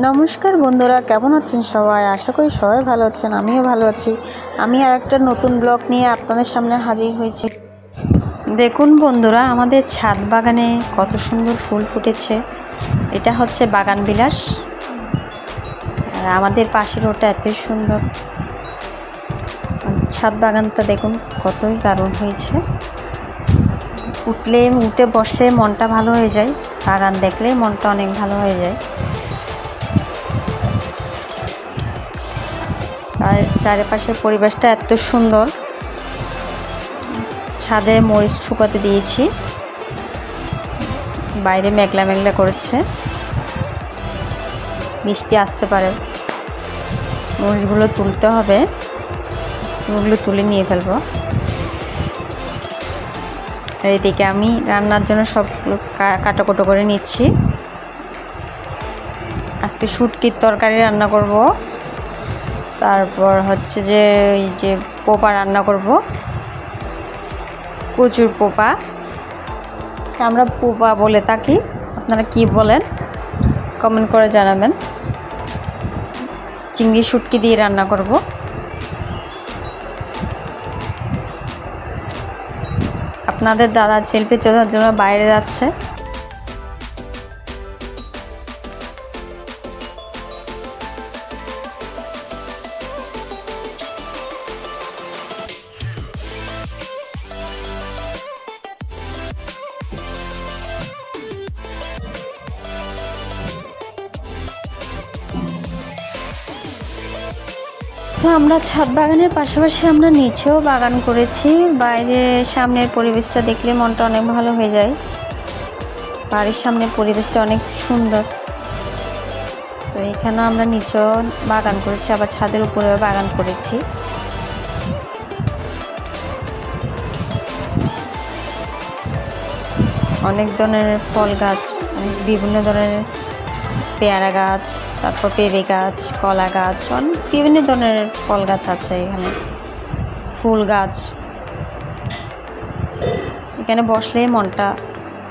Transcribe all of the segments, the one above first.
নমস্কার বন্ধুরা, কেমন আছেন সবাই? আশা করি সবাই ভালো আছেন, আমিও ভালো আছি। আমি আর একটা নতুন ব্লগ নিয়ে আপনাদের সামনে হাজির হয়েছি। দেখুন বন্ধুরা, আমাদের ছাদ বাগানে কত সুন্দর ফুল ফুটেছে। এটা হচ্ছে বাগান বিলাস। আর আমাদের পাশের ওটা এতই সুন্দর। ছাদ বাগানটা দেখুন কতই দারুণ হয়েছে। উঠে বসলে মনটা ভালো হয়ে যায়, বাগান দেখলে মনটা অনেক ভালো হয়ে যায়। চারিপাশের পরিবেশটা এত সুন্দর। ছাদে মরিচ শুকাতে দিয়েছি, বাইরে মেঘলা মেঘলা করেছে, বৃষ্টি আসতে পারে। মরিচগুলো তুলতে হবে, ওগুলো তুলে নিয়ে ফেলবো। আর এদিকে আমি রান্নার জন্য সবগুলো কাটাকুটো করে নিচ্ছি। আজকে শুটকির তরকারি রান্না করব, তারপর হচ্ছে যে এই যে পোপা রান্না করব, কচুর পোপা। আমরা পোপা বলে থাকি, আপনারা কি বলেন কমেন্ট করে জানাবেন। চিংড়ি শুটকি দিয়ে রান্না করব। আপনাদের দাদা সেলফি তোলার জন্য বাইরে যাচ্ছে। তো আমরা ছাদ বাগানের পাশাপাশি আমরা নিচেও বাগান করেছি। বাইরে সামনের পরিবেশটা দেখলে মনটা অনেক ভালো হয়ে যায়। বাড়ির সামনের পরিবেশটা অনেক সুন্দর। তো এখানেও আমরা নিচেও বাগান করেছি, আবার ছাদের উপরেও বাগান করেছি। অনেক ধরনের ফল গাছ, বিভিন্ন ধরনের পেয়ারা গাছ, তারপর পেঁপে গাছ, কলা গাছ, বিভিন্ন ধরনের ফল গাছ আছে এখানে। ফুল গাছ, এখানে বসলে মনটা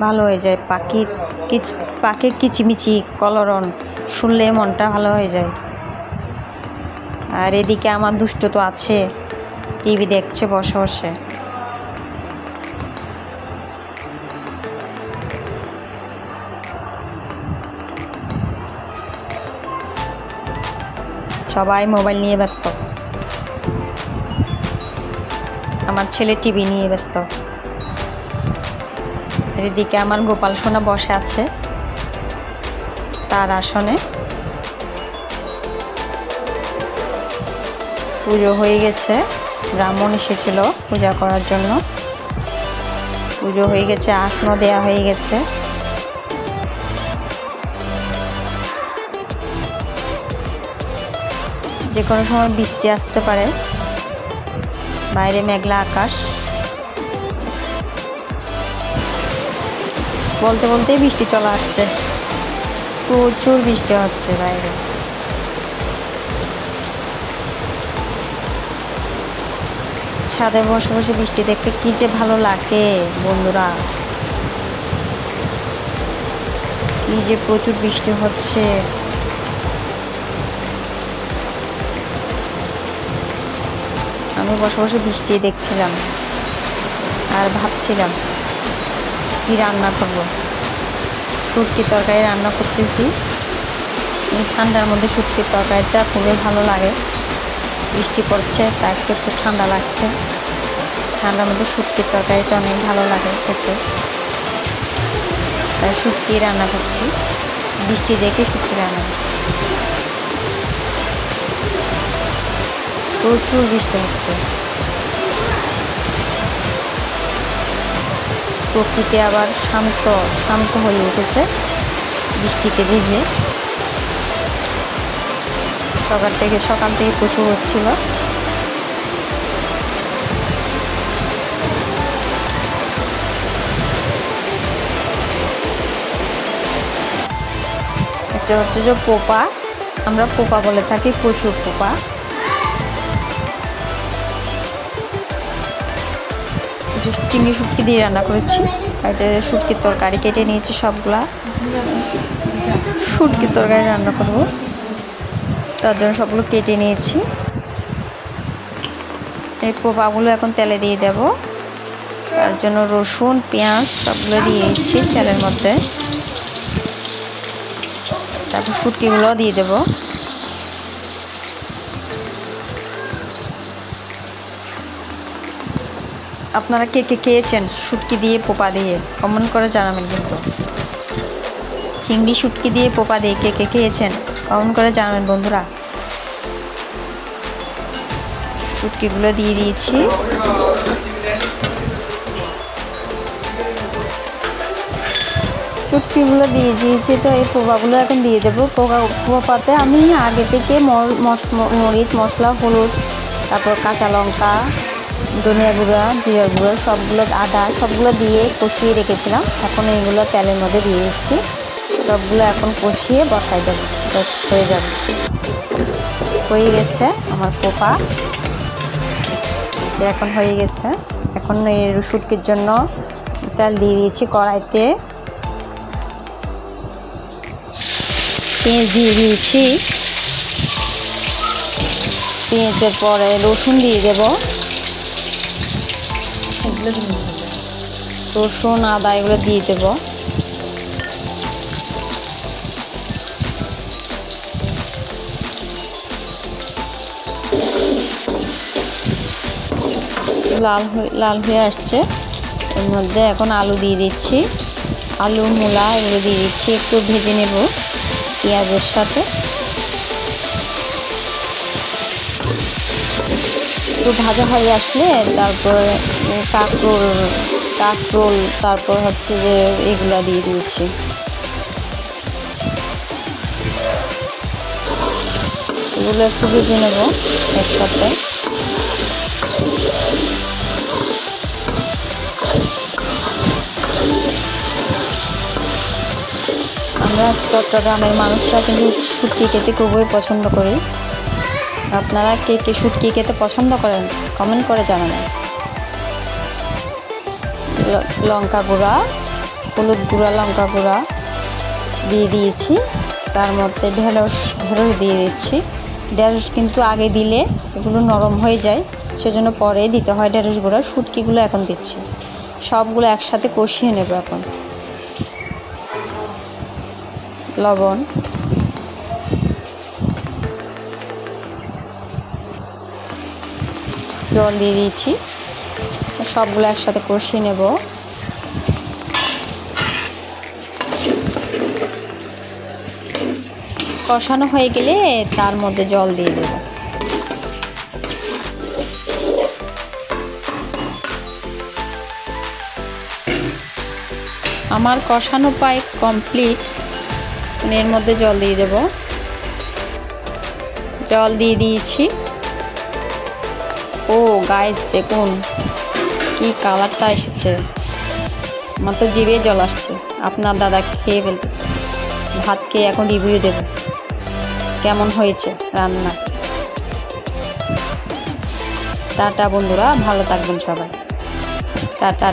ভালো হয়ে যায়। পাখির কিচিমিচি কলরন শুনলে মনটা ভালো হয়ে যায়। আর এদিকে আমার দুষ্ট তো আছে, টিভি দেখছে বসে বসে। সবাই মোবাইল নিয়ে ব্যস্ত, আমার ছেলে টিভি নিয়ে ব্যস্ত। এদিকে আমার গোপাল সোনা বসে আছে তার আসনে। পুজো হয়ে গেছে, ব্রাহ্মণ এসেছিল পূজা করার জন্য। পুজো হয়ে গেছে, আসনও দেয়া হয়ে গেছে। যে কোনো সময় বৃষ্টি আসতে পারে, বাইরে মেঘলা আকাশ। বলতে বলতেই বৃষ্টি চলে আসছে, প্রচুর বৃষ্টি হচ্ছে বাইরে। ছাদে বসে বসে বৃষ্টি দেখতে কি যে ভালো লাগে বন্ধুরা। কি যে প্রচুর বৃষ্টি হচ্ছে। আমি বসে বসে বৃষ্টি দেখছিলাম আর ভাবছিলাম কি রান্না করব। শুটকির তরকারি রান্না করতেছি। এই ঠান্ডার মধ্যে শুটকির তরকারিটা খুবই ভালো লাগে। বৃষ্টি পড়ছে, তা একটু একটু ঠান্ডা লাগছে। ঠান্ডার মধ্যে শুটকির তরকারিটা অনেক ভালো লাগে খেতে, তাই শুটকি রান্না করছি। বৃষ্টি দেখে শুটকি রান্না করছি। প্রচুর বৃষ্টি হচ্ছে। প্রকৃতি আবার শান্ত হয়ে উঠেছে বৃষ্টিতে ভিজে। সকাল থেকে প্রচুর হচ্ছিল। এটা হচ্ছে যে পোপা, আমরা পোপা বলে থাকি, কচুর পোপা। চিংড়ি শুটকি দিয়ে রান্না করেছি। আর এটা শুটকির তরকারি কেটে নিয়েছি সবগুলা। শুটকির তরকারি রান্না করব, তার জন্য সবগুলো কেটে নিয়েছি। এই পোপাগুলো এখন তেলে দিয়ে দেব। তার জন্য রসুন পেঁয়াজ সবগুলো দিয়ে দিচ্ছি তেলের মধ্যে। তারপর শুটকিগুলো দিয়ে দেব। আপনারা কে কে খেয়েছেন শুটকি দিয়ে পোপা দিয়ে কমেন্ট করে জানাবেন। কিন্তু চিংড়ি শুটকি দিয়ে পোপা দিয়ে কে কে খেয়েছেন কমেন্ট করে জানাবেন বন্ধুরা। শুটকিগুলো দিয়ে দিয়েছি। শুটকিগুলো দিয়ে দিয়েছি, তো এই পোকাগুলো এখন দিয়ে দেবো। পোকাতে আমি আগে থেকে মরিচ মশলা হলুদ তারপর কাঁচা লঙ্কা ধনিয়া গুঁড়া জিরা গুঁড়া সবগুলো আদা সবগুলো দিয়ে কষিয়ে রেখেছিলাম। এখন এইগুলো তেলের মধ্যে দিয়ে দিচ্ছি। সবগুলো এখন কষিয়ে বসাই দেবো, জাস্ট হয়ে যাবে। হয়ে গেছে আমার পোপা, এখন হয়ে গেছে। এখন এই শুটকির জন্য তেল দিয়ে দিয়েছি কড়াইতে। পেঁয়াজ দিয়ে দিয়েছি। পেঁয়াজের পরে রসুন দিয়ে দেব। রসুন আদা এগুলো দিয়ে দেব। লাল হয়ে আসছে। এর মধ্যে এখন আলু দিয়ে দিচ্ছি। আলু মূলা এগুলো দিয়ে দিচ্ছি, একটু ভেজে নেব পেঁয়াজের সাথে। একটু ভাজা হয়ে আসলে তারপর কাঁকরোল তারপর হচ্ছে যে এগুলা দিয়ে দিয়েছি। এগুলো একটু ভেজে নেব একসাথে। আমরা চট্টগ্রামের মানুষরা কিন্তু শুটকি খেতে খুবই পছন্দ করি। আপনারা কে কে শুটকি খেতে পছন্দ করেন কমেন্ট করে জানাবেন। লঙ্কা গুঁড়া হলুদ গুঁড়া লঙ্কা গুঁড়া দিয়ে দিয়েছি। তার মধ্যে ঢেঁড়স দিয়ে দিচ্ছি। ঢেঁড়স কিন্তু আগে দিলে এগুলো নরম হয়ে যায়, সেজন্য পরে দিতে হয় ঢেঁড়স গুঁড়া। শুটকিগুলো এখন দিচ্ছি। সবগুলো একসাথে কষিয়ে নেব। এখন লবণ জল দিয়ে দিয়েছি। সবগুলো একসাথে কষিয়ে নেব। কষানো হয়ে গেলে তার মধ্যে জল দিয়ে দেব। আমার কষানো প্রায় কমপ্লিট। এর মধ্যে জল দিয়ে দেব। জল দিয়ে দিয়েছি। ও গাইস দেখুন কি কালারটা এসেছে, আমার তো জিভে জল আসছে। আপনার দাদা খেয়ে ফেলতেছে। ভাত খেয়ে এখন রিভিউ দেব কেমন হয়েছে রান্না। টাটা বন্ধুরা, ভালো থাকবেন সবাই। টাটা।